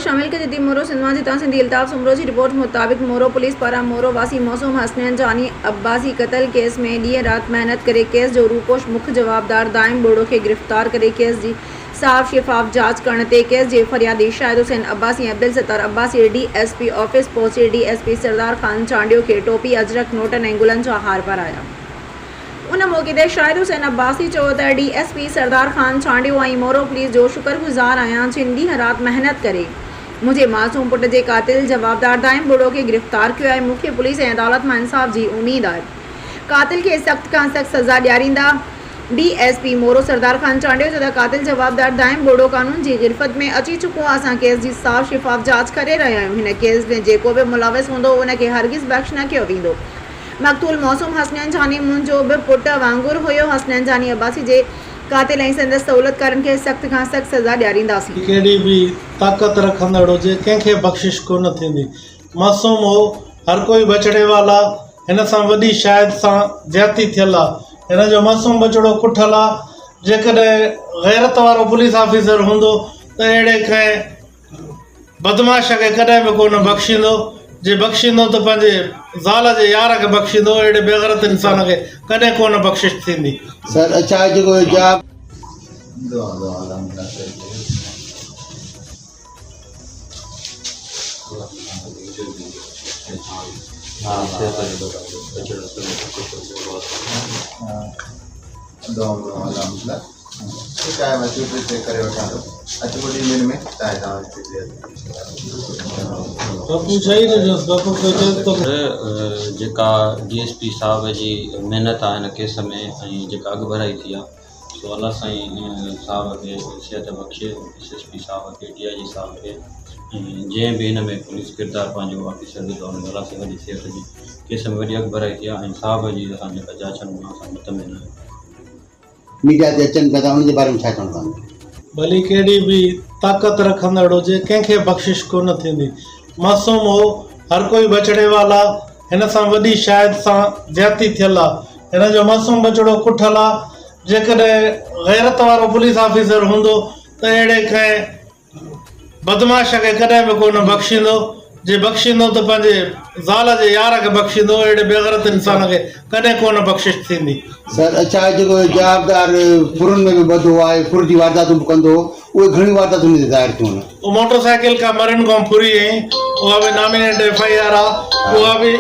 शामिल के जदीद मोरो सिंधवा जिता सिंधी अल्ताफ सुमरो की रिपोर्ट मुताबिक मोरो पुलिस पारा मोरो वासी मौसूम हसनैन जानी अब्बासी कत्ल केस में ॾींहुं रात मेहनत करे केस जो रूपोश मुख्य जवाबदार दाइम बोड़ो के गिरफ्तार करे केस की साफ शिफाफ जांच करने ते केस के फरियादी शाहिद हुसैन अब्बासी अब्दुल सत्तार अब्बासी DSP ऑफिस पहुंचे DSP सरदार खान चांडियो के टोपी अजरक नोटन ऐं गुलन जा हार पाराया। उन मौके ते शाहिद हुसैन अब्बासी चयो त DSP सरदार खान चांडियो ऐं मोरो पुलिस जो शुक्रगुज़ार आहियां जिन ॾींहुं राति मेहनत करे मुझे मासूम पुट के कातिल जवाबदार दाइम बोड़ो के गिरफ्तार किया है। मूंखे पुलिस ऐं अदालत में इंसाफ की उम्मीद है। कातिल के सख्त का सख्त सज़ा ॾियारींदा। DSP मोरो सरदार खान चांडियो जो कातिल जवाबदार दाइम बोड़ो कानून की गिरफ्त में अची चुको आहे। असां केस की साफ शिफाफ जांच करे रहिया आहियूं। हिन केस में जेको भी मुलविस हूंदो उनके हरगिज़ बख्श न कियो वेंदो। मक़तूल मौसूम हसनैन जानी मुंहिंजो भी पुट वांगुरु हुयो। हसनैन जानी अब्बासी जे कातिल ऐं संदसि सहूलतकारनि खे सख़्त खां सख़्त सज़ा ॾियारींदासीं। कहिड़ी बि ताक़त रखंदड़ हुजे कंहिंखे बख़्शिश कोन थींदी। मासूम हो, हर कोई बचड़े वाला। हिन सां वॾी शायद सां ज्यादती थियल आहे। हिन जो मासूम बचड़ो कुठल आहे। जेकॾहिं गैरत वारो पुलिस ऑफिसर हूंदो त अहिड़े कंहिं बदमाश खे कॾहिं बि कोन बख़्शींदो। जे बख़्शींदो त पंहिंजे ज़ाल जे यार खे बख़्शींदो। अहिड़े बेग़ैरत इंसान खे कॾहिं कोन बख़्शिश थींदी। सर अच्छा जेको हिजाब जेका DSP साहब जी महिनत आहे हिन केस में ऐं जेका अॻु भराई थी आहे सो अलाह साईं साहब खे सिहत बख़्शे SSP साहब खे DIG साहब खे जंहिं बि हिन में पुलिस किरदारु पंहिंजो ऑफिसर विधो आहे अलाह साईं वॾी सिहत जी केस में वॾी अॻु भराई थी आहे ऐं साहब जी असां जेका जांचनि में असां मुतमिन आहियूं। मीडिया ते अचनि पिया था उनजे बारे में छा चवणु चाहींदा? भली कहिड़ी बि ताक़त रखंदड़ हुजे कंहिंखे बख़्शिश कोन थींदी। मासूम हो, हर कोई बचड़े वाला। हिन सां वॾी शायद सां ज्यादती थियल आहे। हिन जो मासूम बचड़ो कुठल आहे। जेकॾहिं गैरत वारो पुलिस ऑफिसर हूंदो त अहिड़े कंहिं बदमाश खे कॾहिं बि कोन बख़्शींदो। जे बख़्शींदो त पंहिंजे ज़ाल जे यार खे बख़्शींदो। अहिड़े बेग़ैरत इंसान खे कॾहिं कोन बख़्शिश थींदी। सर अच्छा जेको जवाबदार फुरन में भी ॿधो आहे, फुर जी वारदातूं बि कंदो, उहे घणी वारदातूं हुन ते ज़ाहिर थियूं आहिनि। वो मोटरसाइकिल का मरण खां फुरी ऐं उहा बि नॉमिनेट FIR आहे। उहा बि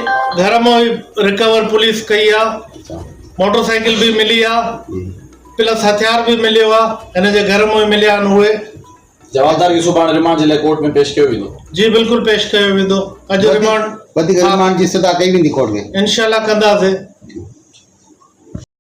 घर मां ई रिकवर पुलिस कई आहे। मोटरसाइकिल भी मिली आहे प्लस हथियार भी मिलियो आहे। हिन जे घर मां ई मिलिया आहिनि। उहे जवाबदार खे सुभाणे रिमांड जे लाइ कोर्ट में पेश कयो वेंदो? जी बिल्कुलु पेश कयो वेंदो। अॼु रिमांड वधीक रिमांड जी सज़ा कई वेंदी कोर्ट में? इंशाल्लाह कंदासीं।